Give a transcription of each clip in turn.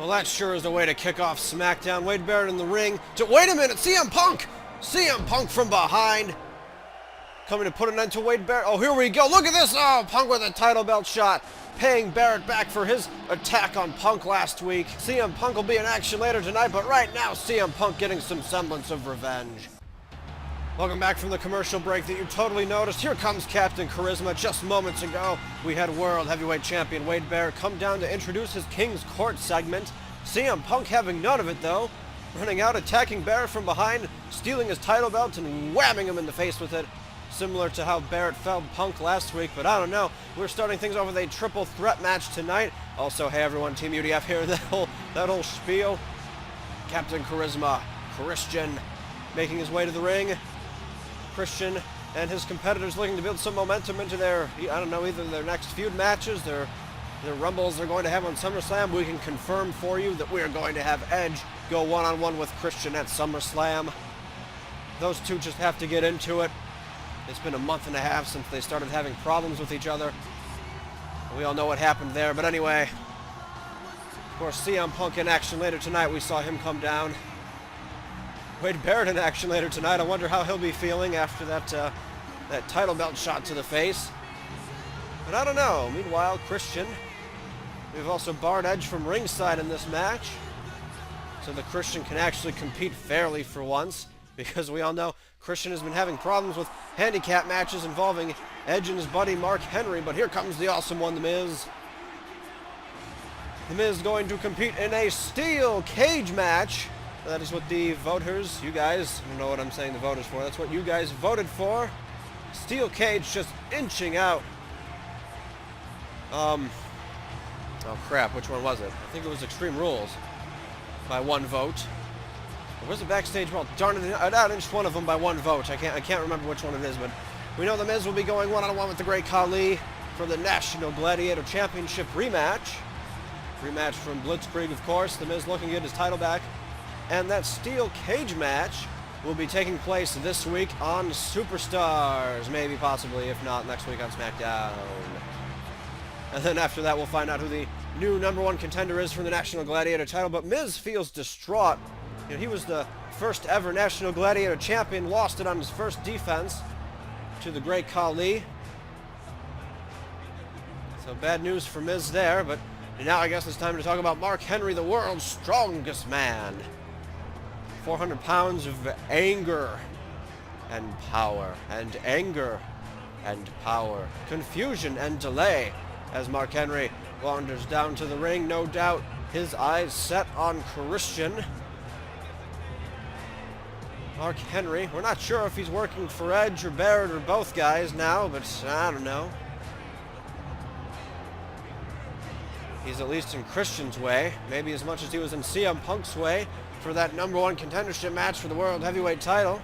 Well, that sure is the way to kick off SmackDown. Wade Barrett in the ring. Wait a minute, CM Punk! CM Punk from behind. Coming to put an end to Wade Barrett. Oh, here we go. Look at this. Oh, Punk with a title belt shot. Paying Barrett back for his attack on Punk last week. CM Punk will be in action later tonight, but right now, CM Punk getting some semblance of revenge. Welcome back from the commercial break that you totally noticed. Here comes Captain Charisma. Just moments ago, we had World Heavyweight Champion Wade Barrett come down to introduce his King's Court segment. CM Punk having none of it, though. Running out, attacking Barrett from behind, stealing his title belt and whamming him in the face with it. Similar to how Barrett felled Punk last week, but I don't know. We're starting things off with a triple threat match tonight. Also, hey everyone, Teamudf here. That whole spiel. Captain Charisma, Christian, making his way to the ring. Christian and his competitors looking to build some momentum into their, I don't know, either their next feud matches, their rumbles they're going to have on SummerSlam. We can confirm for you that we are going to have Edge go one-on-one with Christian at SummerSlam. Those two just have to get into it. It's been a month and a half since they started having problems with each other. We all know what happened there, but anyway. Of course, CM Punk in action later tonight. We saw him come down. Wade Barrett in action later tonight. I wonder how he'll be feeling after that title belt shot to the face. But I don't know. Meanwhile, Christian. We've also barred Edge from ringside in this match, so that Christian can actually compete fairly for once, because we all know Christian has been having problems with handicap matches involving Edge and his buddy Mark Henry. But here comes the awesome one, The Miz. The Miz going to compete in a steel cage match. That is what the voters, you guys, I don't know what I'm saying the voters for, that's what you guys voted for. Steel cage just inching out. Oh crap, which one was it? I think it was Extreme Rules by one vote. Or was it Backstage Brawl? Darn it, I outched one of them by one vote. I can't remember which one it is, but we know The Miz will be going one-on-one with the Great Khali for the National Gladiator Championship rematch. Rematch from Blitzkrieg, of course. The Miz looking to get his title back. And that steel cage match will be taking place this week on Superstars. Maybe, possibly, if not, next week on SmackDown. And then after that, we'll find out who the new #1 contender is for the National Gladiator title. But Miz feels distraught. You know, he was the first ever National Gladiator champion, lost it on his first defense to the Great Khali. So bad news for Miz there, but now I guess it's time to talk about Mark Henry, the world's strongest man. 400 pounds of anger and power, and anger and power, confusion and delay, as Mark Henry wanders down to the ring, no doubt his eyes set on Christian. Mark Henry, we're not sure if he's working for Edge or Barrett or both guys now, but I don't know. He's at least in Christian's way, maybe as much as he was in CM Punk's way for that #1 contendership match for the World Heavyweight title.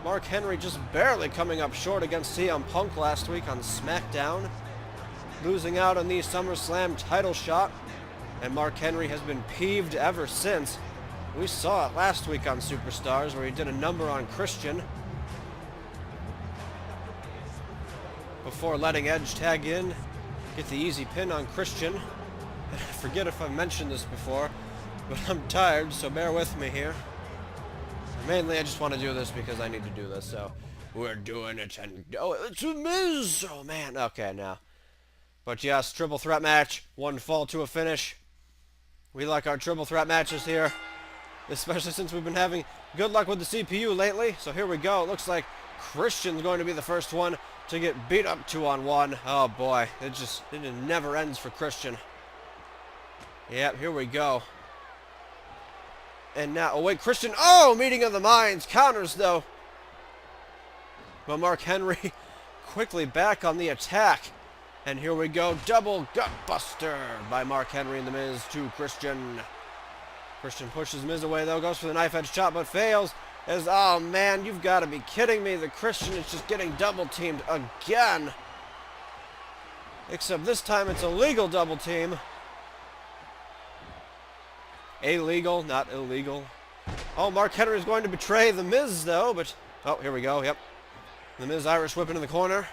Mark Henry just barely coming up short against CM Punk last week on SmackDown, losing out on the SummerSlam title shot, and Mark Henry has been peeved ever since. We saw it last week on Superstars where he did a number on Christian before letting Edge tag in, get the easy pin on Christian. I forget if I've mentioned this before, but I'm tired, so bear with me here. Mainly, I just want to do this because I need to do this, so we're doing it, and oh, it's a Miz! Oh, man, okay, now. But yes, triple threat match, one fall to a finish. We like our triple threat matches here, especially since we've been having good luck with the CPU lately. So here we go. It looks like Christian's going to be the first one to get beat up 2-on-1. Oh, boy, it never ends for Christian. Yep, here we go. And now, oh wait, Christian, oh, meeting of the minds, counters though. But Mark Henry quickly back on the attack. And here we go, double gut buster by Mark Henry and The Miz to Christian. Christian pushes Miz away though, goes for the knife edge chop, but fails. As, oh man, you've got to be kidding me. The Christian is just getting double teamed again. Except this time it's a legal double team. Illegal, not illegal. Oh, Mark Henry is going to betray The Miz, though, but... Oh, here we go, yep. The Miz Irish whip into the corner.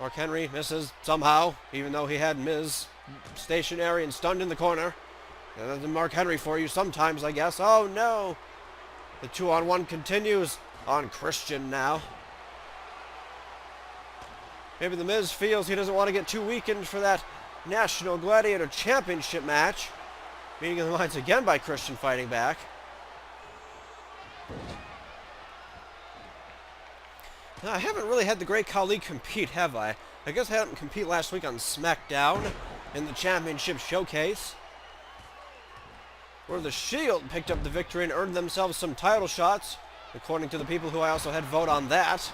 Mark Henry misses somehow, even though he had Miz stationary and stunned in the corner. That's Mark Henry for you sometimes, I guess. Oh, no. The 2-on-1 continues on Christian now. Maybe The Miz feels he doesn't want to get too weakened for that National Gladiator Championship match. Meeting of the minds again by Christian fighting back. Now, I haven't really had the Great Khali compete, have I? I guess I had him compete last week on SmackDown in the Championship Showcase, where the Shield picked up the victory and earned themselves some title shots, according to the people who I also had vote on that.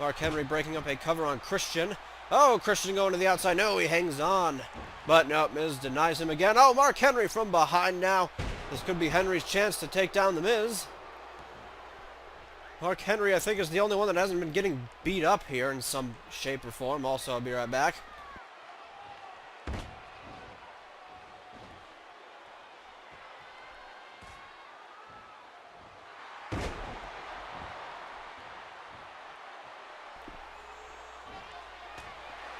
Mark Henry breaking up a cover on Christian. Oh, Christian going to the outside. No, he hangs on. But no, Miz denies him again. Oh, Mark Henry from behind now. This could be Henry's chance to take down The Miz. Mark Henry, I think, is the only one that hasn't been getting beat up here in some shape or form. Also, I'll be right back.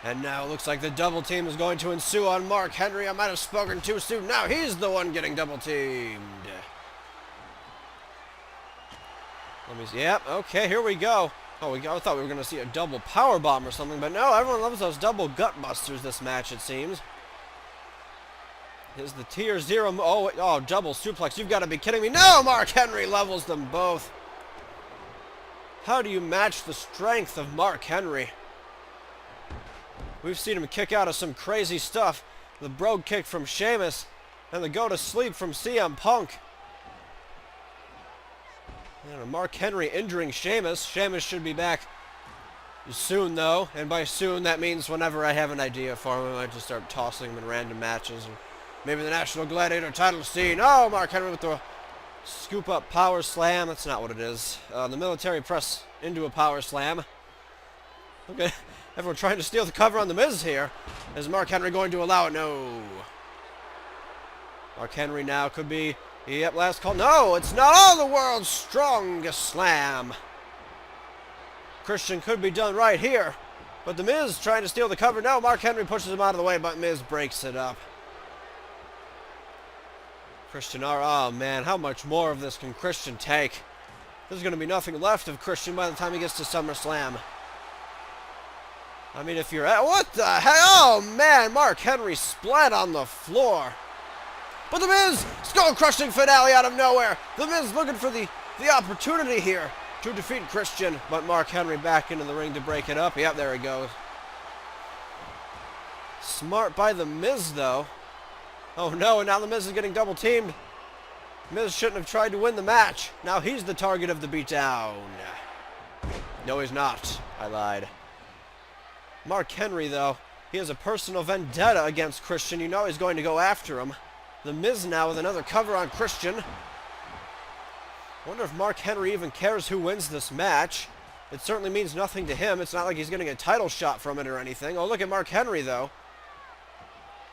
And now it looks like the double team is going to ensue on Mark Henry. I might have spoken too soon. Now he's the one getting double teamed. Let me see. Yep, okay, here we go. Oh, I thought we were going to see a double power bomb or something, but no, everyone loves those double gut busters this match, it seems. Here's the tier 0. Oh, double suplex. You've got to be kidding me. No, Mark Henry levels them both. How do you match the strength of Mark Henry? We've seen him kick out of some crazy stuff. The brogue kick from Sheamus and the go to sleep from CM Punk. And Mark Henry injuring Sheamus. Sheamus should be back soon, though. And by soon, that means whenever I have an idea for him, I might just start tossing him in random matches. And maybe the National Gladiator title scene. Oh, Mark Henry with the scoop up power slam. That's not what it is. The military press into a power slam. Okay. Everyone trying to steal the cover on The Miz here. Is Mark Henry going to allow it? No. Mark Henry now could be... Yep, last call. No, it's not. Oh, the world's strongest slam. Christian could be done right here. But The Miz trying to steal the cover. No, Mark Henry pushes him out of the way, but Miz breaks it up. Christian, oh man, how much more of this can Christian take? There's going to be nothing left of Christian by the time he gets to SummerSlam. I mean, if you're at... What the heck? Oh, man. Mark Henry splat on the floor. But The Miz, skull-crushing finale out of nowhere. The Miz looking for the opportunity here to defeat Christian. But Mark Henry back into the ring to break it up. Yep, there he goes. Smart by The Miz, though. Oh, no, and now The Miz is getting double-teamed. Miz shouldn't have tried to win the match. Now he's the target of the beatdown. No, he's not. I lied. Mark Henry, though, he has a personal vendetta against Christian. You know he's going to go after him. The Miz now with another cover on Christian. I wonder if Mark Henry even cares who wins this match. It certainly means nothing to him. It's not like he's getting a title shot from it or anything. Oh, look at Mark Henry, though.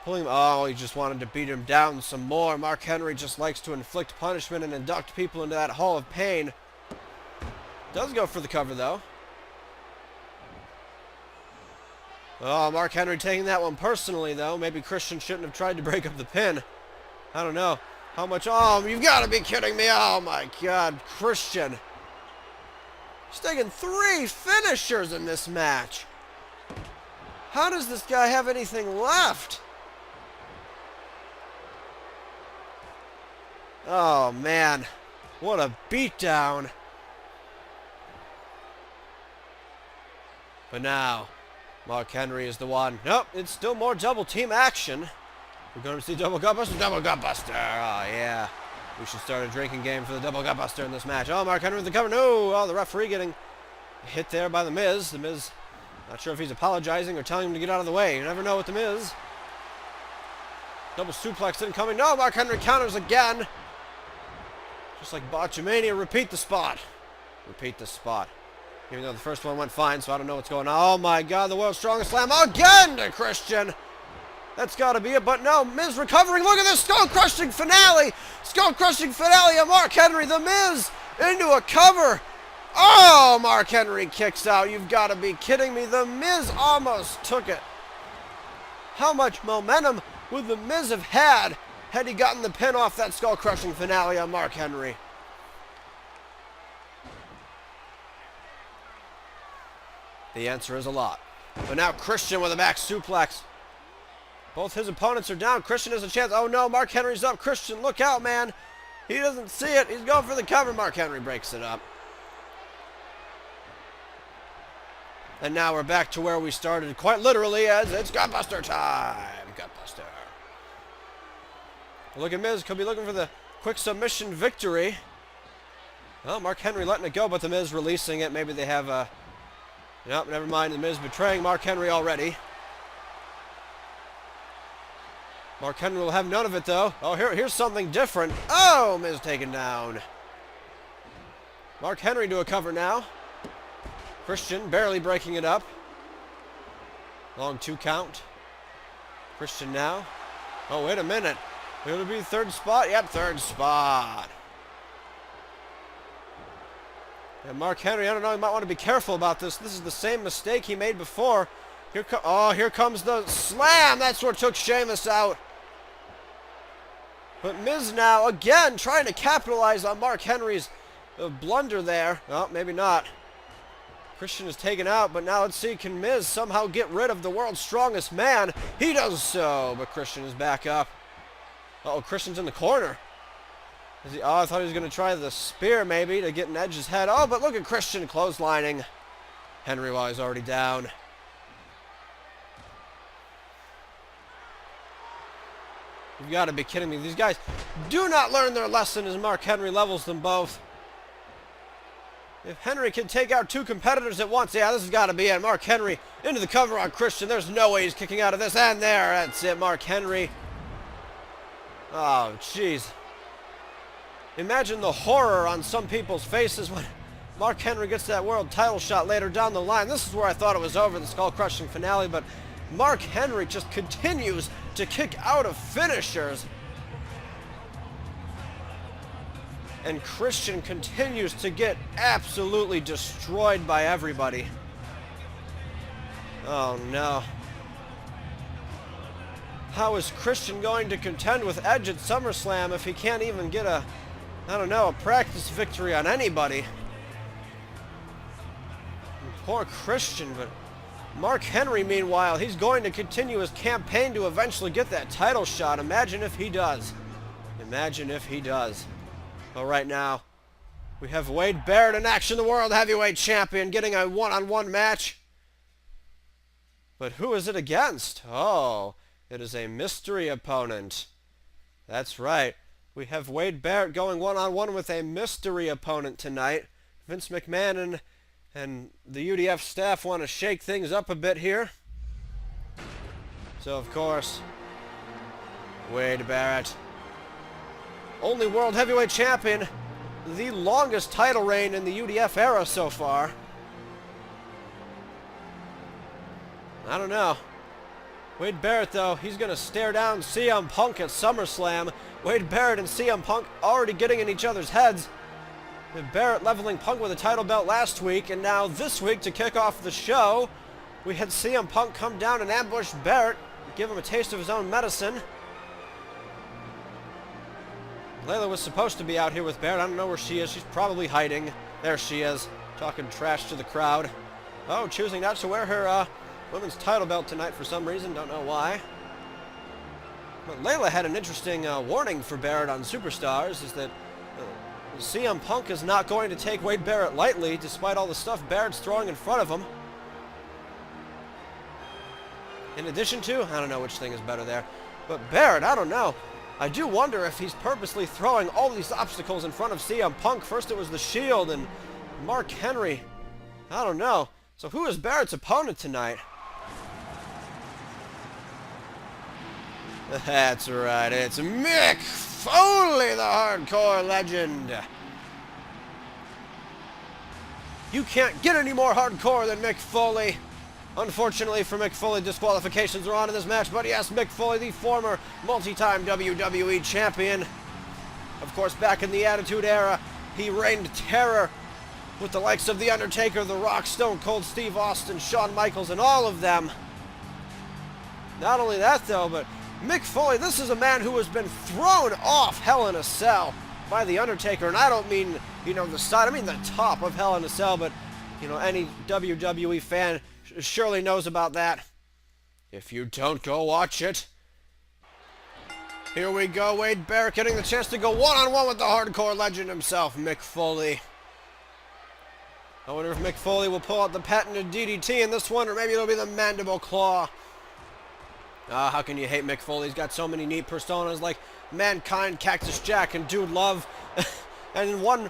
Pulling him. Oh, he just wanted to beat him down some more. Mark Henry just likes to inflict punishment and induct people into that hall of pain. Does go for the cover, though. Oh, Mark Henry taking that one personally, though. Maybe Christian shouldn't have tried to break up the pin. I don't know. How much... Oh, you've got to be kidding me. Oh, my God. Christian. He's taking 3 finishers in this match. How does this guy have anything left? Oh, man. What a beatdown. But now... Mark Henry is the one. Nope, it's still more double team action. We're going to see double gutbuster. Double gutbuster. Oh, yeah. We should start a drinking game for the double gutbuster in this match. Oh, Mark Henry with the cover. No. Oh, the referee getting hit there by The Miz. The Miz, not sure if he's apologizing or telling him to get out of the way. You never know with The Miz. Double suplex incoming. No, Mark Henry counters again. Just like Botchamania. Repeat the spot. Repeat the spot. Even though the first one went fine, so I don't know what's going on. Oh, my God, the world's strongest slam again to Christian. That's got to be it, but no, Miz recovering. Look at this skull-crushing finale. Skull-crushing finale of Mark Henry. The Miz into a cover. Oh, Mark Henry kicks out. You've got to be kidding me. The Miz almost took it. How much momentum would The Miz have had had he gotten the pin off that skull-crushing finale on Mark Henry? The answer is a lot. But now Christian with a back suplex. Both his opponents are down. Christian has a chance. Oh no, Mark Henry's up. Christian, look out, man. He doesn't see it. He's going for the cover. Mark Henry breaks it up. And now we're back to where we started, quite literally, as it's Gutbuster time. Gutbuster. Look at Miz. Could be looking for the quick submission victory. Well, Mark Henry letting it go, but the Miz releasing it. Maybe they have a... Nope, never mind. The Miz betraying Mark Henry already. Mark Henry will have none of it, though. Oh, here's something different. Oh, Miz taken down. Mark Henry to a cover now. Christian barely breaking it up. Long 2 count. Christian now. Oh, wait a minute. It'll be third spot? Yep, third spot. And Mark Henry, I don't know, you might want to be careful about this. This is the same mistake he made before. Here comes the slam. That's what took Sheamus out. But Miz now, again, trying to capitalize on Mark Henry's blunder there. Oh, maybe not. Christian is taken out, but now let's see, can Miz somehow get rid of the world's strongest man? He does so, but Christian is back up. Uh-oh, Christian's in the corner. Is he, oh, I thought he was going to try the spear, maybe, to get in Edge's head. Oh, but look at Christian clotheslining Henry while he's already down. You've got to be kidding me. These guys do not learn their lesson as Mark Henry levels them both. If Henry can take out 2 competitors at once, yeah, this has got to be it. Mark Henry into the cover on Christian. There's no way he's kicking out of this. And there, that's it, Mark Henry. Oh, jeez. Imagine the horror on some people's faces when Mark Henry gets that world title shot later down the line. This is where I thought it was over, the skull-crushing finale, but Mark Henry just continues to kick out of finishers. And Christian continues to get absolutely destroyed by everybody. Oh no. How is Christian going to contend with Edge at SummerSlam if he can't even get a, I don't know, a practice victory on anybody? Poor Christian, but Mark Henry, meanwhile, he's going to continue his campaign to eventually get that title shot. Imagine if he does. Imagine if he does. But right now, we have Wade Barrett in action, the World Heavyweight Champion, getting a one-on-one match. But who is it against? Oh, it is a mystery opponent. That's right. We have Wade Barrett going one-on-one with a mystery opponent tonight. Vince McMahon and the UDF staff want to shake things up a bit here. So, of course, Wade Barrett, only World Heavyweight Champion, the longest title reign in the UDF era so far. I don't know. Wade Barrett, though, he's going to stare down CM Punk at SummerSlam. Wade Barrett and CM Punk already getting in each other's heads. With Barrett leveling Punk with a title belt last week, and now this week to kick off the show, we had CM Punk come down and ambush Barrett, give him a taste of his own medicine. Layla was supposed to be out here with Barrett. I don't know where she is. She's probably hiding. There she is, talking trash to the crowd. Oh, choosing not to wear her women's title belt tonight for some reason. Don't know why. But Layla had an interesting warning for Barrett on Superstars, is that CM Punk is not going to take Wade Barrett lightly, despite all the stuff Barrett's throwing in front of him. In addition to, I don't know which thing is better there, but Barrett, I don't know. I do wonder if he's purposely throwing all these obstacles in front of CM Punk. First it was the Shield and Mark Henry. I don't know. So who is Barrett's opponent tonight? That's right, it's Mick Foley, the hardcore legend. You can't get any more hardcore than Mick Foley. Unfortunately for Mick Foley, disqualifications are on in this match, but yes, Mick Foley, the former multi-time WWE champion. Of course, back in the Attitude Era, he reigned terror with the likes of The Undertaker, The Rock, Stone Cold Steve Austin, Shawn Michaels, and all of them. Not only that, though, but Mick Foley, this is a man who has been thrown off Hell in a Cell by The Undertaker. And I don't mean, you know, the side, I mean the top of Hell in a Cell, but, you know, any WWE fan surely knows about that. If you don't, go watch it. Here we go, Wade Barrett getting the chance to go one-on-one with the hardcore legend himself, Mick Foley. I wonder if Mick Foley will pull out the patented DDT in this one, or maybe it'll be the Mandible Claw. How can you hate Mick Foley? He's got so many neat personas like Mankind, Cactus Jack, and Dude Love. And in one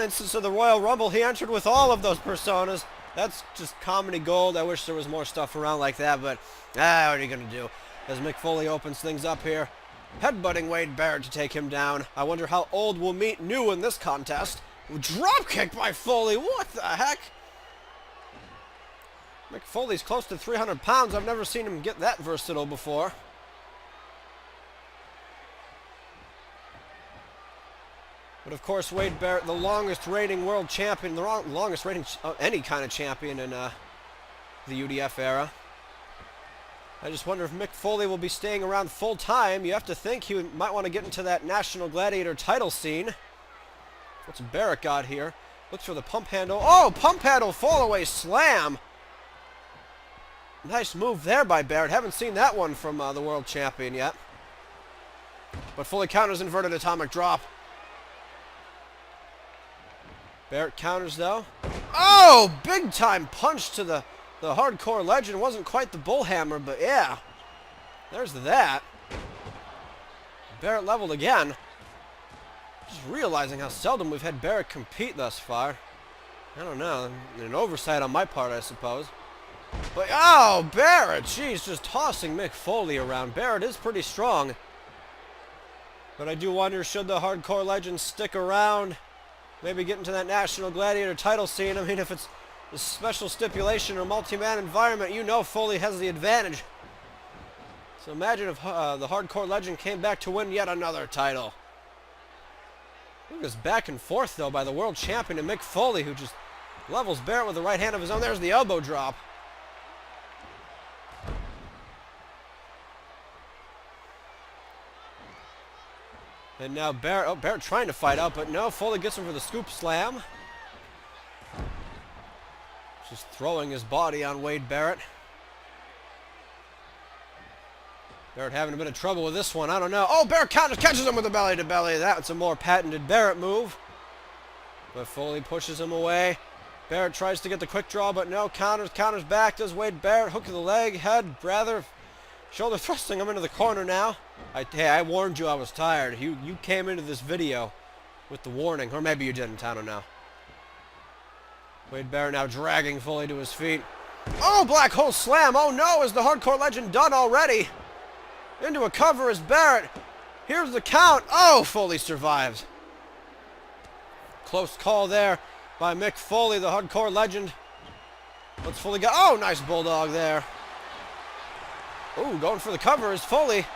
instance of the Royal Rumble, he entered with all of those personas. That's just comedy gold. I wish there was more stuff around like that, but what are you going to do? As Mick Foley opens things up here, headbutting Wade Barrett to take him down. I wonder how old will meet new in this contest. Dropkick by Foley. What the heck? Mick Foley's close to 300 pounds. I've never seen him get that versatile before. But of course, Wade Barrett, the longest reigning world champion, the longest reigning any kind of champion in the UDF era. I just wonder if Mick Foley will be staying around full time. You have to think he might want to get into that National Gladiator title scene. What's Barrett got here? Looks for the pump handle. Oh, pump handle fall-away slam. Nice move there by Barrett. Haven't seen that one from the world champion yet. But Foley counters inverted atomic drop. Barrett counters though. Oh, big time punch to the hardcore legend. Wasn't quite the bullhammer, but yeah. There's that. Barrett leveled again. Just realizing how seldom we've had Barrett compete thus far. I don't know. An oversight on my part, I suppose. But, oh, Barrett! Jeez, just tossing Mick Foley around. Barrett is pretty strong. But I do wonder, should the hardcore legend stick around? Maybe get into that National Gladiator title scene. I mean, if it's a special stipulation or multi-man environment, you know Foley has the advantage. So imagine if the hardcore legend came back to win yet another title. Look at this back and forth, though, by the world champion and Mick Foley, who just levels Barrett with the right hand of his own. There's the elbow drop. And now Barrett, oh, Barrett trying to fight out, but no, Foley gets him for the scoop slam. Just throwing his body on Wade Barrett. Barrett having a bit of trouble with this one. I don't know. Oh, Barrett catches him with a belly-to-belly. That's a more patented Barrett move. But Foley pushes him away. Barrett tries to get the quick draw, but no. Counters back. Does Wade Barrett. Hook to the leg, head, rather. Shoulder thrusting him into the corner now. Hey, I warned you I was tired. You came into this video with the warning. Or maybe you didn't. I don't know. Wade Barrett now dragging Foley to his feet. Oh, black hole slam. Oh, no. Is the hardcore legend done already? Into a cover is Barrett. Here's the count. Oh, Foley survives. Close call there by Mick Foley, the hardcore legend. What's Foley got? Oh, nice bulldog there. Ooh, going for the cover is Foley.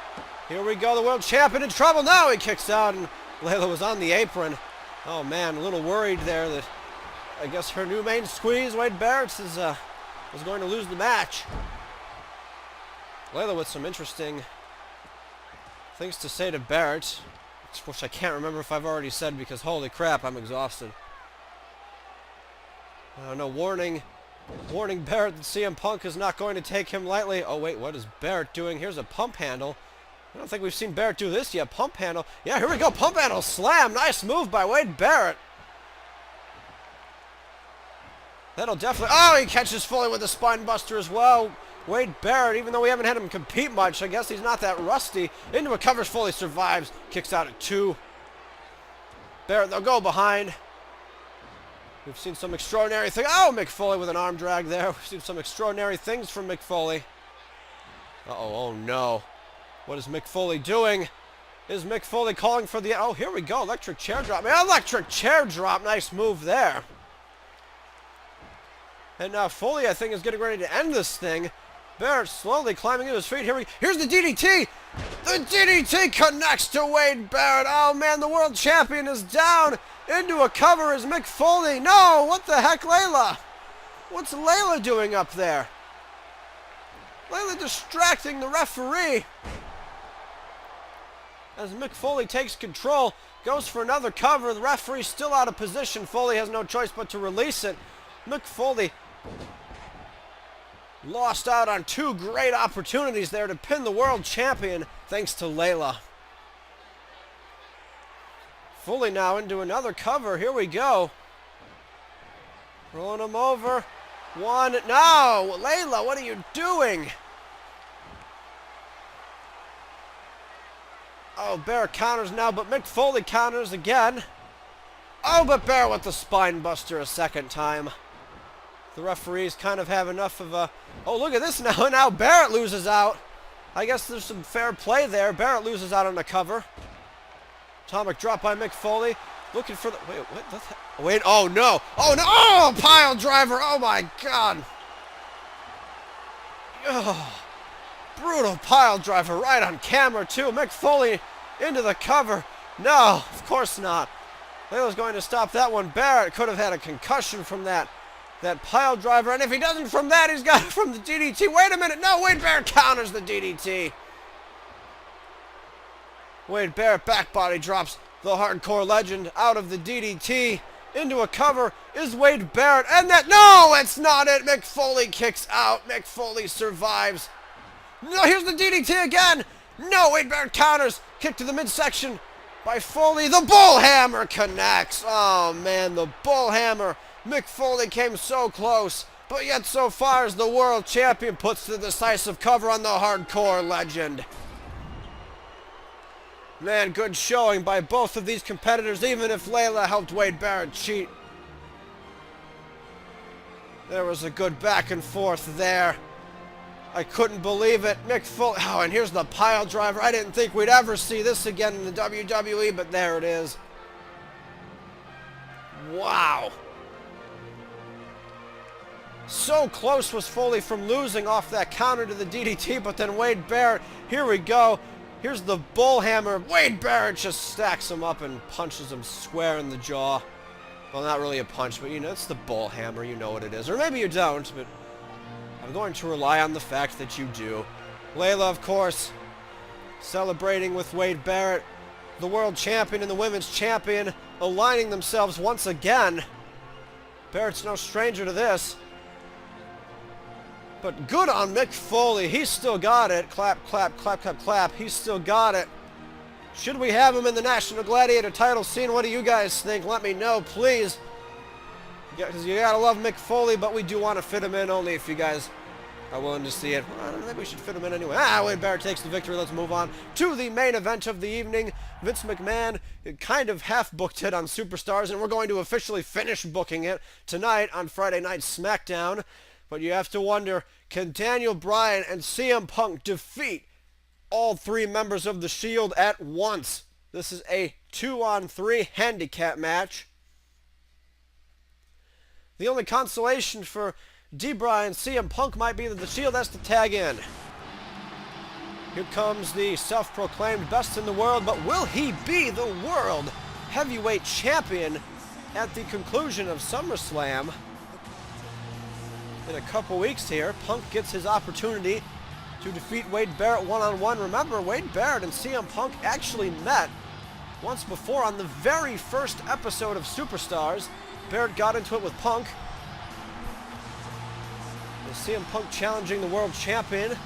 Here we go, the world champion in trouble. Now he kicks out, and Layla was on the apron. Oh, man, a little worried there that I guess her new main squeeze, Wade Barrett, is going to lose the match. Layla with some interesting things to say to Barrett, which I can't remember if I've already said because holy crap, I'm exhausted. No, warning Barrett that CM Punk is not going to take him lightly. Oh wait, what is Barrett doing? Here's a pump handle. I don't think we've seen Barrett do this yet. Pump handle. Yeah, here we go. Pump handle slam. Nice move by Wade Barrett. That'll definitely... Oh, he catches Foley with a spine buster as well. Wade Barrett, even though we haven't had him compete much, I guess he's not that rusty. Into a cover, Foley survives. Kicks out at 2. Barrett, they'll go behind. We've seen some extraordinary things. Oh, Mick Foley with an arm drag there. We've seen some extraordinary things from Mick Foley. Uh-oh, oh no. What is Mick Foley doing? Is Mick Foley calling for the... Oh, here we go. Electric chair drop. Electric chair drop. Nice move there. And now Foley, I think, is getting ready to end this thing. Barrett slowly climbing to his feet. Here's the DDT. The DDT connects to Wade Barrett. Oh, man, the world champion is down. Into a cover is Mick Foley. No, what the heck, Layla? What's Layla doing up there? Layla distracting the referee. as Mick Foley takes control, goes for another cover. The referee's still out of position. Foley has no choice but to release it. Mick Foley lost out on two great opportunities there to pin the world champion thanks to Layla. Foley now into another cover. Here we go. Rolling him over. One. No! Layla, what are you doing? Oh, Barrett counters now, but Mick Foley counters again. Oh, but Barrett with the spine buster a second time. The referees kind of have enough of a... Oh, look at this now. Now Barrett loses out. I guess there's some fair play there. Barrett loses out on the cover. Atomic drop by Mick Foley. Looking for the... Wait, what? Wait, oh no. Oh no. Oh, pile driver. Oh my God. Oh, brutal pile driver right on camera too. Mick Foley into the cover. No, of course not. Layla's going to stop that one. Barrett could have had a concussion from that pile driver. And if he doesn't from that, he's got it from the DDT. Wait a minute. No, Wade Barrett counters the DDT. Wade Barrett back body drops the hardcore legend out of the DDT. Into a cover is Wade Barrett. And that, no, it's not it. Mick Foley kicks out. Mick Foley survives. No, here's the DDT again. No, Wade Barrett counters. Kick to the midsection by Foley. The bull hammer connects. Oh, man, the bull hammer. Mick Foley came so close, but yet so far as the world champion puts the decisive cover on the hardcore legend. Man, good showing by both of these competitors, even if Layla helped Wade Barrett cheat. There was a good back and forth there. I couldn't believe it. Mick Foley, oh, and here's the pile driver. I didn't think we'd ever see this again in the WWE, but there it is. Wow. So close was Foley from losing off that counter to the DDT, but then Wade Barrett, here we go. Here's the bull hammer. Wade Barrett just stacks him up and punches him square in the jaw. Well, not really a punch, but you know, it's the bull hammer. You know what it is. Or maybe you don't, but I'm going to rely on the fact that you do. Layla, of course, celebrating with Wade Barrett, the world champion and the women's champion, aligning themselves once again. Barrett's no stranger to this. But good on Mick Foley. He's still got it. Clap, clap, clap, clap, clap. He's still got it. Should we have him in the National Gladiator title scene? What do you guys think? Let me know, please. Because you gotta love Mick Foley, but we do want to fit him in only if you guys are willing to see it. Well, I don't think we should fit him in anyway. Wade Barrett takes the victory. Let's move on to the main event of the evening. Vince McMahon kind of half-booked it on Superstars, and we're going to officially finish booking it tonight on Friday Night SmackDown. But you have to wonder, can Daniel Bryan and CM Punk defeat all three members of the Shield at once? This is a 2-on-3 handicap match. The only consolation for D-Bryan and CM Punk might be that the Shield has to tag in. Here comes the self-proclaimed best in the world, but will he be the world heavyweight champion at the conclusion of SummerSlam? In a couple weeks here, Punk gets his opportunity to defeat Wade Barrett one-on-one. Remember, Wade Barrett and CM Punk actually met once before on the very first episode of Superstars. Barrett got into it with Punk. And CM Punk challenging the world champion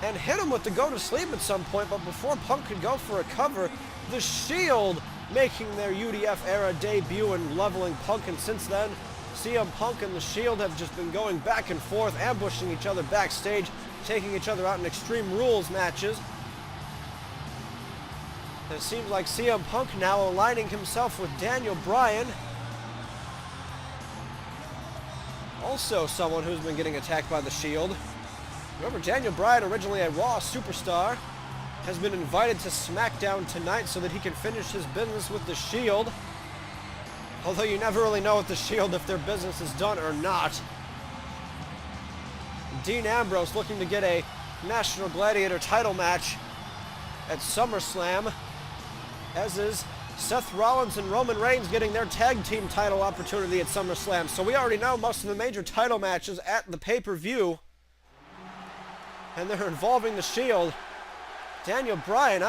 and hit him with the go-to-sleep at some point, but before Punk could go for a cover, the Shield making their UDF-era debut and leveling Punk, and since then, CM Punk and the Shield have just been going back and forth, ambushing each other backstage, taking each other out in Extreme Rules matches. And it seems like CM Punk now aligning himself with Daniel Bryan. Also someone who's been getting attacked by the Shield. Remember, Daniel Bryan, originally a Raw superstar, has been invited to SmackDown tonight so that he can finish his business with the Shield. Although you never really know with the Shield if their business is done or not. Dean Ambrose looking to get a National Gladiator title match at SummerSlam, as is Seth Rollins and Roman Reigns getting their tag team title opportunity at SummerSlam. So we already know most of the major title matches at the pay-per-view, and they're involving the Shield. Daniel Bryan,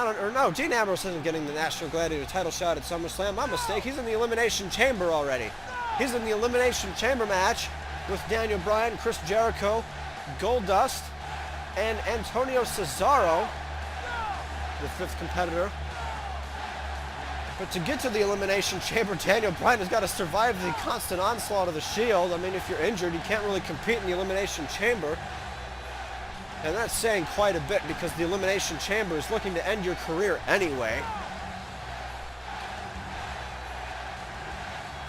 Dean Ambrose isn't getting the National Gladiator title shot at SummerSlam. My mistake, he's in the Elimination Chamber already. He's in the Elimination Chamber match with Daniel Bryan, Chris Jericho, Goldust, and Antonio Cesaro, the 5th competitor. But to get to the Elimination Chamber, Daniel Bryan has got to survive the constant onslaught of the Shield. I mean, if you're injured, you can't really compete in the Elimination Chamber. And that's saying quite a bit because the Elimination Chamber is looking to end your career anyway.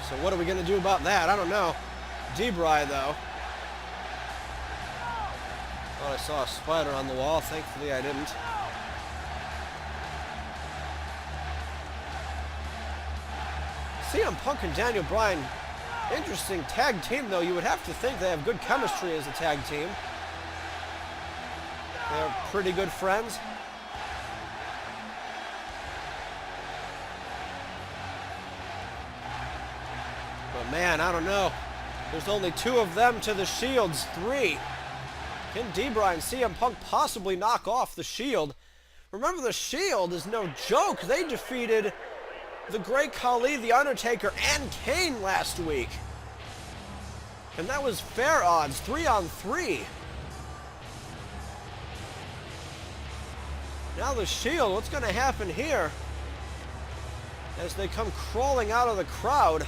So what are we going to do about that? I don't know. D-Bry, though. Thought I saw a spider on the wall. Thankfully, I didn't. CM Punk and Daniel Bryan, interesting tag team, though. You would have to think they have good chemistry as a tag team. They're pretty good friends. But man, I don't know. There's only 2 of them to the Shield's 3. Can D-Bry and CM Punk possibly knock off the Shield? Remember, the Shield is no joke. They defeated the Great Khali, The Undertaker, and Kane last week. And that was fair odds, 3-on-3. Now the Shield, what's going to happen here? As they come crawling out of the crowd.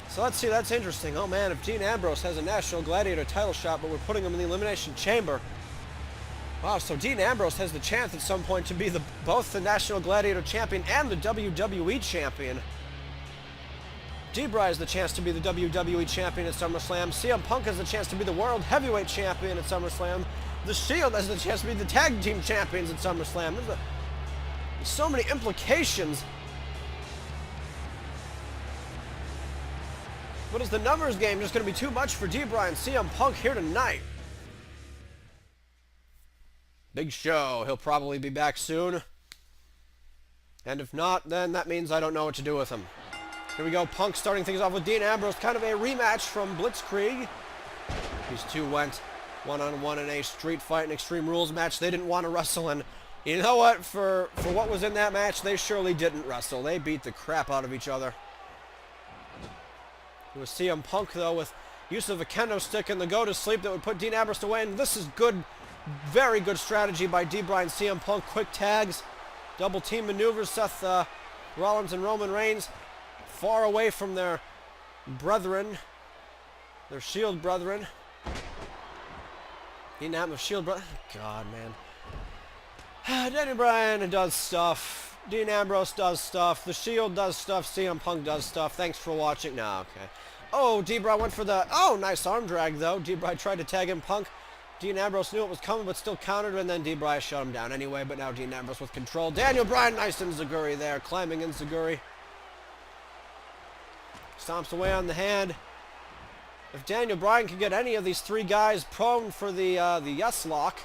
So let's see, that's interesting. Oh man, if Dean Ambrose has a National Gladiator title shot, but we're putting him in the Elimination Chamber. Wow, so Dean Ambrose has the chance at some point to be both the National Gladiator Champion and the WWE Champion. D-Bry has the chance to be the WWE Champion at SummerSlam. CM Punk has the chance to be the World Heavyweight Champion at SummerSlam. The Shield has the chance to be the Tag Team Champions at SummerSlam. There's so many implications. But is the numbers game just going to be too much for D-Bry and CM Punk here tonight? Big Show. He'll probably be back soon. And if not, then that means I don't know what to do with him. Here we go. Punk starting things off with Dean Ambrose. Kind of a rematch from Blitzkrieg. These two went one-on-one in a street fight and Extreme Rules match. They didn't want to wrestle, and you know what? For what was in that match, they surely didn't wrestle. They beat the crap out of each other. It was CM Punk, though, with use of a kendo stick and the go-to-sleep that would put Dean Ambrose away. And this is good, very good strategy by D-Bry and CM Punk. Quick tags, double team maneuvers. Seth Rollins and Roman Reigns far away from their brethren, their Shield brethren. Dean Ambrose, Shield brother. God, man. Daniel Bryan does stuff. Dean Ambrose does stuff. The Shield does stuff. CM Punk does stuff. Thanks for watching. Nah, okay. Oh, D-Bry went for the... Oh, nice arm drag, though. D-Bry tried to tag in Punk. Dean Ambrose knew it was coming, but still countered, and then D-Bry shut him down anyway, but now Dean Ambrose with control. Daniel Bryan, nice enziguri there. Climbing enziguri. Stomps away on the hand. If Daniel Bryan can get any of these 3 guys prone for the yes lock,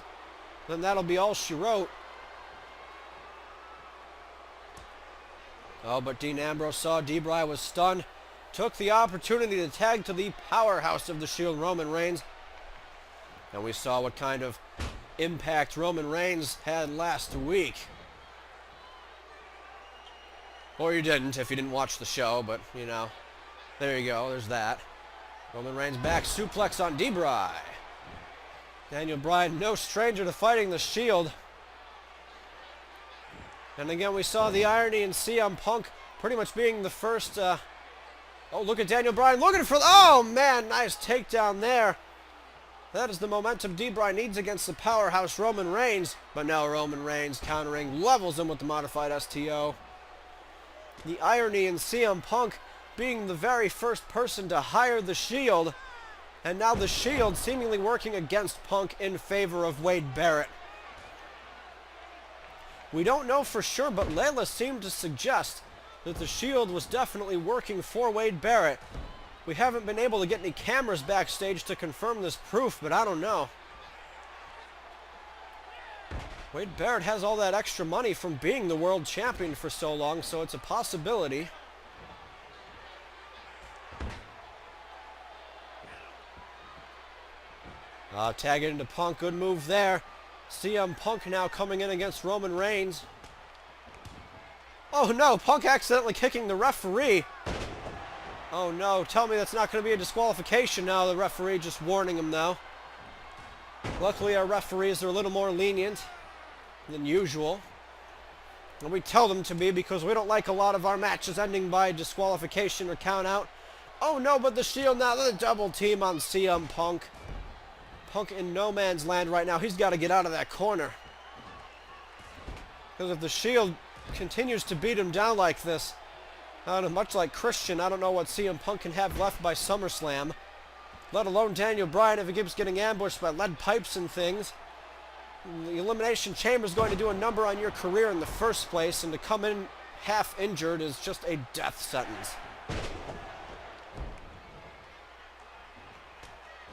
then that'll be all she wrote. Oh, but Dean Ambrose saw D-Bry was stunned. Took the opportunity to tag to the powerhouse of the Shield, Roman Reigns. And we saw what kind of impact Roman Reigns had last week. Or you didn't, if you didn't watch the show, but, you know, there you go, there's that. Roman Reigns back, suplex on D-Bry. Daniel Bryan, no stranger to fighting the Shield. And again, we saw the irony in CM Punk pretty much being the first... Oh, look at Daniel Bryan looking for... Oh, man, nice takedown there. That is the momentum D-Bry needs against the powerhouse Roman Reigns. But now Roman Reigns countering, levels him with the modified STO. The irony in CM Punk being the very first person to hire the Shield. And now the Shield seemingly working against Punk in favor of Wade Barrett. We don't know for sure, but Layla seemed to suggest that the Shield was definitely working for Wade Barrett. We haven't been able to get any cameras backstage to confirm this proof, but I don't know. Wade Barrett has all that extra money from being the world champion for so long, so it's a possibility. Tag it into Punk, good move there. CM Punk now coming in against Roman Reigns. Oh no, Punk accidentally kicking the referee. Oh no, tell me that's not going to be a disqualification now. The referee just warning him though. Luckily our referees are a little more lenient than usual. And we tell them to be because we don't like a lot of our matches ending by disqualification or count out. Oh no, but the Shield now, the double team on CM Punk. Punk in no man's land right now. He's got to get out of that corner. Because if the Shield continues to beat him down like this, much like Christian, I don't know what CM Punk can have left by SummerSlam. Let alone Daniel Bryan if he keeps getting ambushed by lead pipes and things. The Elimination Chamber is going to do a number on your career in the first place, and to come in half injured is just a death sentence.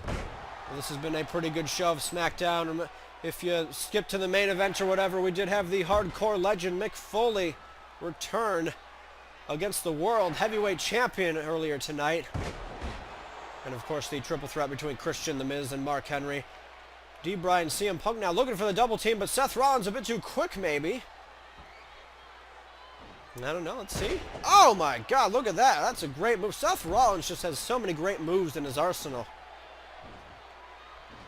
Well, this has been a pretty good show of SmackDown. If you skip to the main event or whatever, we did have the hardcore legend Mick Foley return against the World Heavyweight Champion earlier tonight. And of course the triple threat between Christian, The Miz, and Mark Henry. Bryan, CM Punk now looking for the double team, but Seth Rollins a bit too quick maybe. I don't know, let's see. Oh my god, look at that. That's a great move. Seth Rollins just has so many great moves in his arsenal.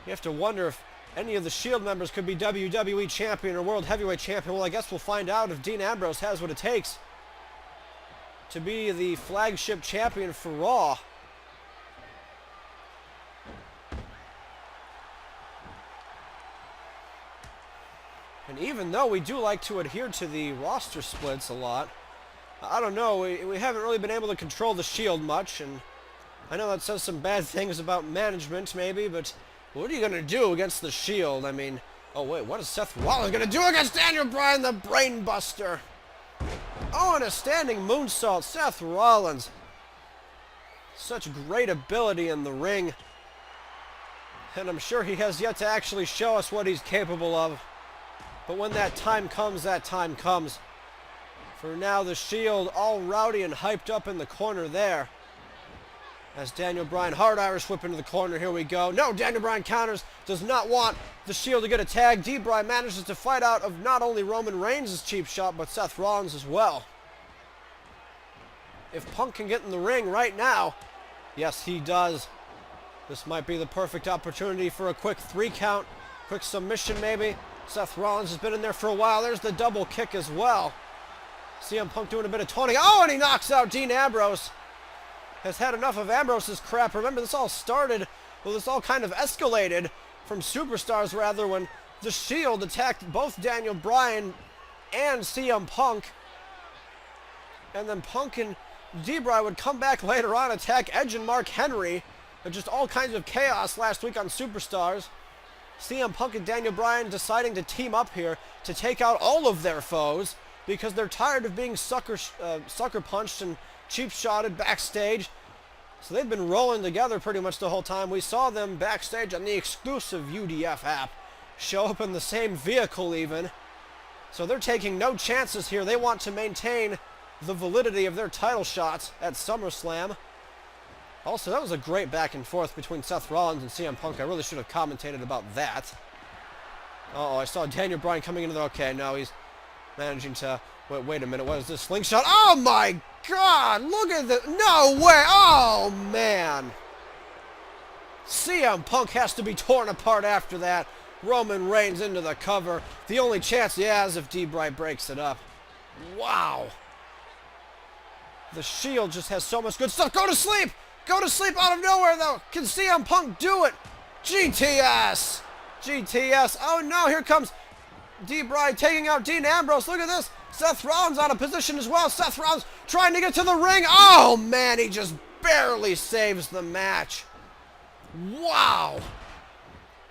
You have to wonder if any of the Shield members could be WWE Champion or World Heavyweight Champion. Well, I guess we'll find out if Dean Ambrose has what it takes to be the flagship champion for Raw. And even though we do like to adhere to the roster splits a lot, I don't know, we haven't really been able to control the Shield much, and I know that says some bad things about management maybe, but what are you going to do against the Shield? I mean, oh wait, what is Seth Rollins going to do against Daniel Bryan, the Brain Buster? Oh, and a standing moonsault, Seth Rollins. Such great ability in the ring. And I'm sure he has yet to actually show us what he's capable of. But when that time comes, that time comes. For now, the Shield all rowdy and hyped up in the corner there. As Daniel Bryan, hard Irish whip into the corner, here we go. No, Daniel Bryan counters, does not want the Shield to get a tag. Bryan manages to fight out of not only Roman Reigns' cheap shot, but Seth Rollins as well. If Punk can get in the ring right now, yes, he does. This might be the perfect opportunity for a quick 3 count, quick submission maybe. Seth Rollins has been in there for a while. There's the double kick as well. CM Punk doing a bit of taunting. Oh, and he knocks out Dean Ambrose. Has had enough of Ambrose's crap. Remember, this all started, well, this all kind of escalated from Superstars, rather, when the Shield attacked both Daniel Bryan and CM Punk. And then Punk and Bryan would come back later on, attack Edge and Mark Henry. Just all kinds of chaos last week on Superstars. CM Punk and Daniel Bryan deciding to team up here to take out all of their foes because they're tired of being sucker punched and cheap shotted backstage. So they've been rolling together pretty much the whole time. We saw them backstage on the exclusive UDF app show up in the same vehicle even. So they're taking no chances here. They want to maintain the validity of their title shots at SummerSlam. Also, that was a great back and forth between Seth Rollins and CM Punk. I really should have commentated about that. Uh-oh, I saw Daniel Bryan coming into the... Okay, no, he's managing to... Wait a minute, what is this? Slingshot? Oh my god! Look at this! No way! Oh, man! CM Punk has to be torn apart after that. Roman Reigns into the cover. The only chance he has if Bryan breaks it up. Wow! The Shield just has so much good stuff. Go to sleep! Go to sleep out of nowhere, though. Can CM Punk do it? GTS! GTS. Oh, no. Here comes Bryan taking out Dean Ambrose. Look at this. Seth Rollins out of position as well. Seth Rollins trying to get to the ring. Oh, man. He just barely saves the match. Wow.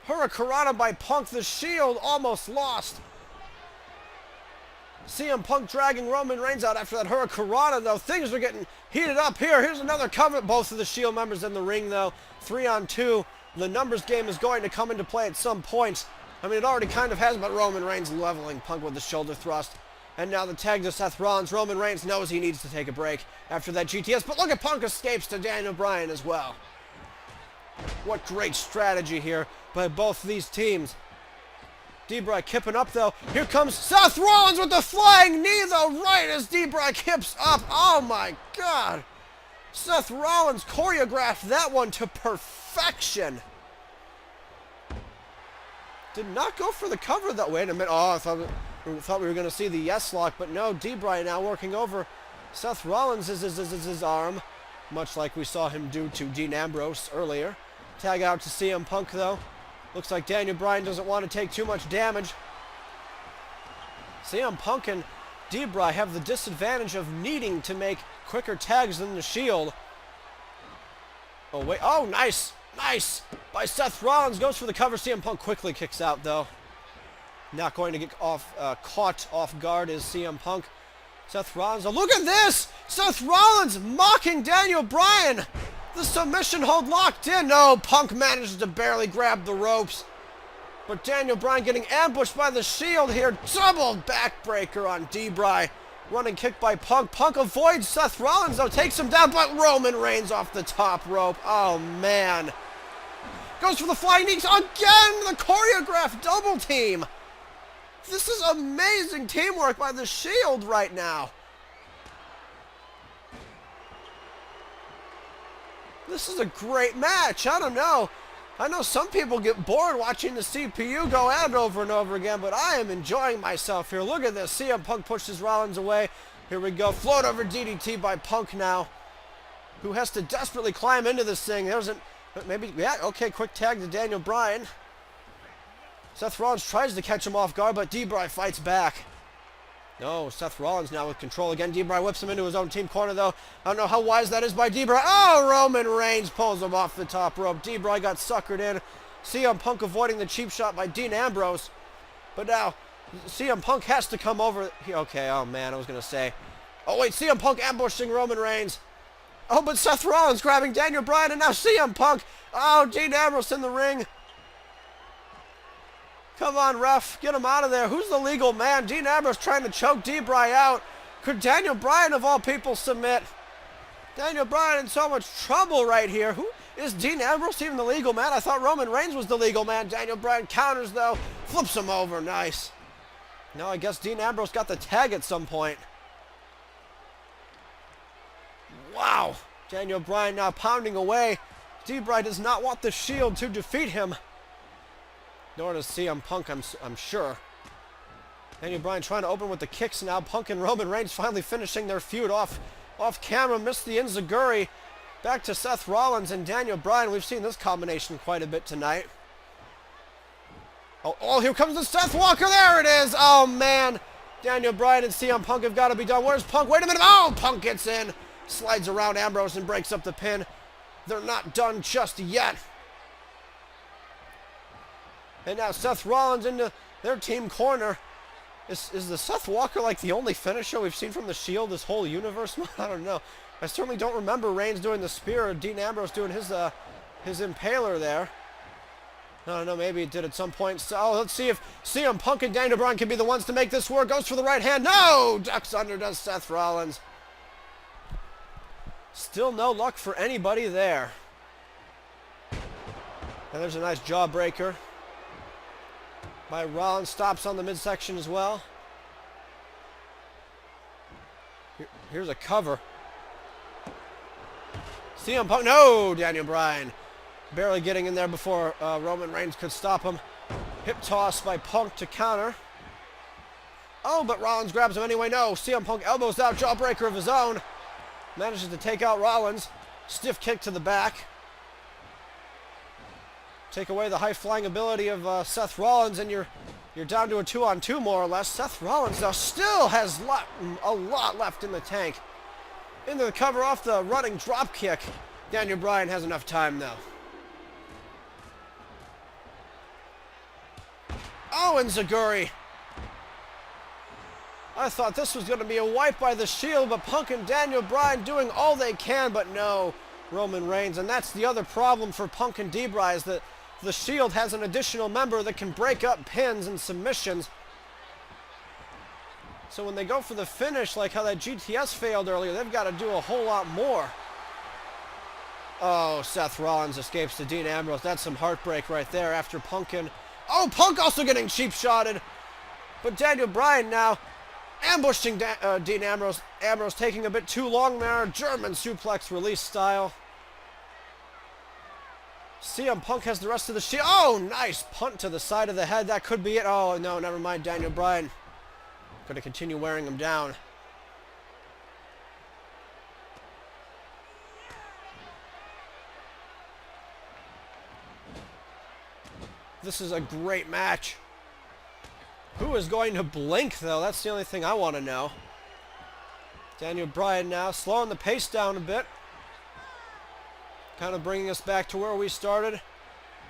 Hurricanrana by Punk. The Shield almost lost. CM Punk dragging Roman Reigns out after that Hurricanrana, though. Things are getting heated up here. Here's another cover. Both of the Shield members in the ring, though. 3-on-2. The numbers game is going to come into play at some point. I mean, it already kind of has, but Roman Reigns leveling Punk with the shoulder thrust. And now the tag to Seth Rollins. Roman Reigns knows he needs to take a break after that GTS. But look at Punk escapes to Daniel Bryan as well. What great strategy here by both these teams. D-Bry kipping up, though. Here comes Seth Rollins with the flying knee, though, right as D-Bry kips up. Oh, my God. Seth Rollins choreographed that one to perfection. Did not go for the cover, though. Wait a minute. Oh, I thought we were going to see the yes lock, but no. D-Bry now working over Seth Rollins' his arm, much like we saw him do to Dean Ambrose earlier. Tag out to CM Punk, though. Looks like Daniel Bryan doesn't want to take too much damage. CM Punk and D-Bry have the disadvantage of needing to make quicker tags than the Shield. Oh, wait. Oh, nice. Nice. By Seth Rollins. Goes for the cover. CM Punk quickly kicks out, though. Not going to get caught off guard is CM Punk. Seth Rollins. Oh, look at this. Seth Rollins mocking Daniel Bryan. The submission hold locked in. No, Punk manages to barely grab the ropes. But Daniel Bryan getting ambushed by the Shield here. Double backbreaker on D-Bry. Running kick by Punk. Punk avoids Seth Rollins, though. Takes him down, but Roman Reigns off the top rope. Oh, man. Goes for the flying knee. Again, the choreographed double team. This is amazing teamwork by the Shield right now. This is a great match. I don't know. I know some people get bored watching the CPU go at it over and over again, but I am enjoying myself here. Look at this. CM Punk pushes Rollins away. Here we go. Float over DDT by Punk now, who has to desperately climb into this thing. Maybe, yeah, okay, quick tag to Daniel Bryan. Seth Rollins tries to catch him off guard, but D-Bry fights back. No, Seth Rollins now with control again. D-Bry whips him into his own team corner, though. I don't know how wise that is by D-Bry. Oh, Roman Reigns pulls him off the top rope. D-Bry got suckered in. CM Punk avoiding the cheap shot by Dean Ambrose. But now, CM Punk has to come over. Okay, oh man, I was going to say. Oh wait, CM Punk ambushing Roman Reigns. Oh, but Seth Rollins grabbing Daniel Bryan, and now CM Punk. Oh, Dean Ambrose in the ring. Come on, ref. Get him out of there. Who's the legal man? Dean Ambrose trying to choke D-Bry out. Could Daniel Bryan, of all people, submit? Daniel Bryan in so much trouble right here. Who is Dean Ambrose even the legal man? I thought Roman Reigns was the legal man. Daniel Bryan counters, though. Flips him over. Nice. No, I guess Dean Ambrose got the tag at some point. Wow. Daniel Bryan now pounding away. D-Bry does not want the Shield to defeat him. Nor does CM Punk, I'm sure. Daniel Bryan trying to open with the kicks now. Punk and Roman Reigns finally finishing their feud off camera. Missed the enziguri. Back to Seth Rollins and Daniel Bryan. We've seen this combination quite a bit tonight. Oh, here comes the Seth Walker. There it is. Oh, man. Daniel Bryan and CM Punk have got to be done. Where's Punk? Wait a minute. Oh, Punk gets in. Slides around Ambrose and breaks up the pin. They're not done just yet. And now Seth Rollins into their team corner. Is the Seth Walker like the only finisher we've seen from the Shield this whole universe? I don't know. I certainly don't remember Reigns doing the spear or Dean Ambrose doing his impaler there. I don't know, maybe it did at some point. So let's see if CM Punk and Daniel Bryan can be the ones to make this work. Goes for the right hand. No! Ducks under does Seth Rollins. Still no luck for anybody there. And there's a nice jawbreaker by Rollins. Stops on the midsection as well. Here's a cover. CM Punk. No! Daniel Bryan barely getting in there before Roman Reigns could stop him. Hip toss by Punk to counter. Oh, but Rollins grabs him anyway. No, CM Punk elbows out, jawbreaker of his own. Manages to take out Rollins. Stiff kick to the back. Take away the high-flying ability of Seth Rollins, and you're down to a 2-on-2 more or less. Seth Rollins now still has a lot left in the tank. Into the cover off the running drop kick. Daniel Bryan has enough time though. Oh, and enziguri. I thought this was going to be a wipe by the Shield, but Punk and Daniel Bryan doing all they can, but no, Roman Reigns. And that's the other problem for Punk and D-Bry, is that the Shield has an additional member that can break up pins and submissions. So when they go for the finish, like how that GTS failed earlier, they've got to do a whole lot more. Oh, Seth Rollins escapes to Dean Ambrose. That's some heartbreak right there after Punk and... Oh, Punk also getting cheap-shotted. But Daniel Bryan now ambushing Dean Ambrose. Ambrose taking a bit too long there. German suplex release style. CM Punk has the rest of the shield. Oh, nice punt to the side of the head. That could be it. Oh, no, never mind. Daniel Bryan going to continue wearing him down. This is a great match. Who is going to blink, though? That's the only thing I want to know. Daniel Bryan now slowing the pace down a bit. Kind of bringing us back to where we started.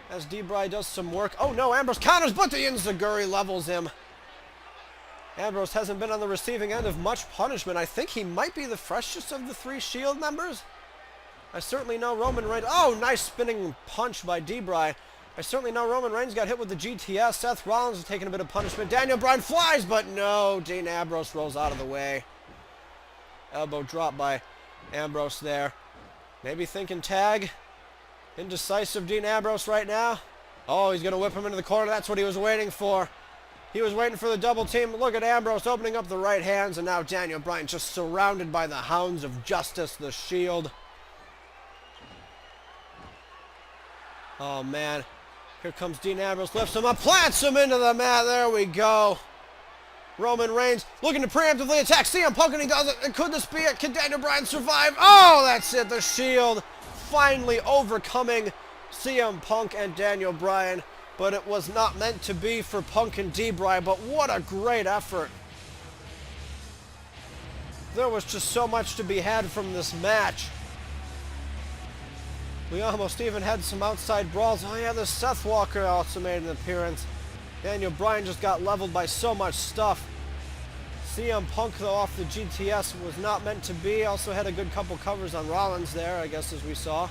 As D-Bry does some work. Oh, no, Ambrose counters, but the Enziguri levels him. Ambrose hasn't been on the receiving end of much punishment. I think he might be the freshest of the 3 Shield members. I certainly know Roman Reigns. Oh, nice spinning punch by D-Bry. I certainly know Roman Reigns got hit with the GTS. Seth Rollins is taking a bit of punishment. Daniel Bryan flies, but no. Dean Ambrose rolls out of the way. Elbow drop by Ambrose there. Maybe thinking tag. Indecisive Dean Ambrose right now. Oh, he's going to whip him into the corner. That's what he was waiting for. He was waiting for the double team. Look at Ambrose opening up the right hands, and now Daniel Bryan just surrounded by the hounds of justice, the Shield. Oh, man. Here comes Dean Ambrose, lifts him up, plants him into the mat. There we go. Roman Reigns looking to preemptively attack CM Punk, and he does it. And could this be it? Can Daniel Bryan survive? Oh, that's it. The Shield finally overcoming CM Punk and Daniel Bryan. But it was not meant to be for Punk and D-Bry. But what a great effort. There was just so much to be had from this match. We almost even had some outside brawls. Oh yeah, the Seth Walker also made an appearance. Daniel Bryan just got leveled by so much stuff. CM Punk, though, off the GTS was not meant to be. Also had a good couple covers on Rollins there, I guess, as we saw.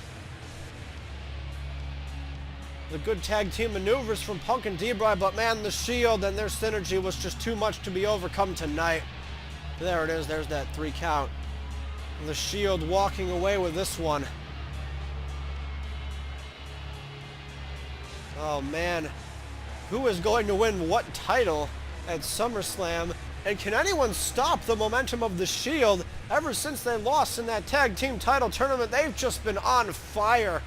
The good tag team maneuvers from Punk and D-Bry, but man, the Shield and their synergy was just too much to be overcome tonight. There it is. There's that 3 count. The Shield walking away with this one. Oh, man. Who is going to win what title at SummerSlam? And can anyone stop the momentum of the Shield? Ever since they lost in that tag team title tournament, they've just been on fire.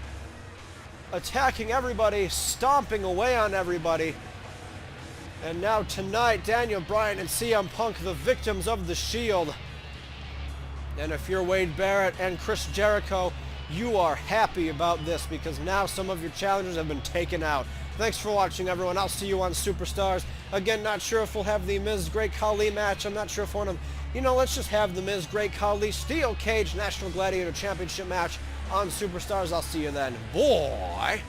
Attacking everybody, stomping away on everybody. And now tonight, Daniel Bryan and CM Punk, the victims of the Shield. And if you're Wade Barrett and Chris Jericho, you are happy about this because now some of your challengers have been taken out. Thanks for watching, everyone. I'll see you on Superstars. Again, not sure if we'll have the Miz Great Khali match. I'm not sure if one of them. You know, let's just have the Miz Great Khali Steel Cage National Gladiator Championship match on Superstars. I'll see you then. Boy.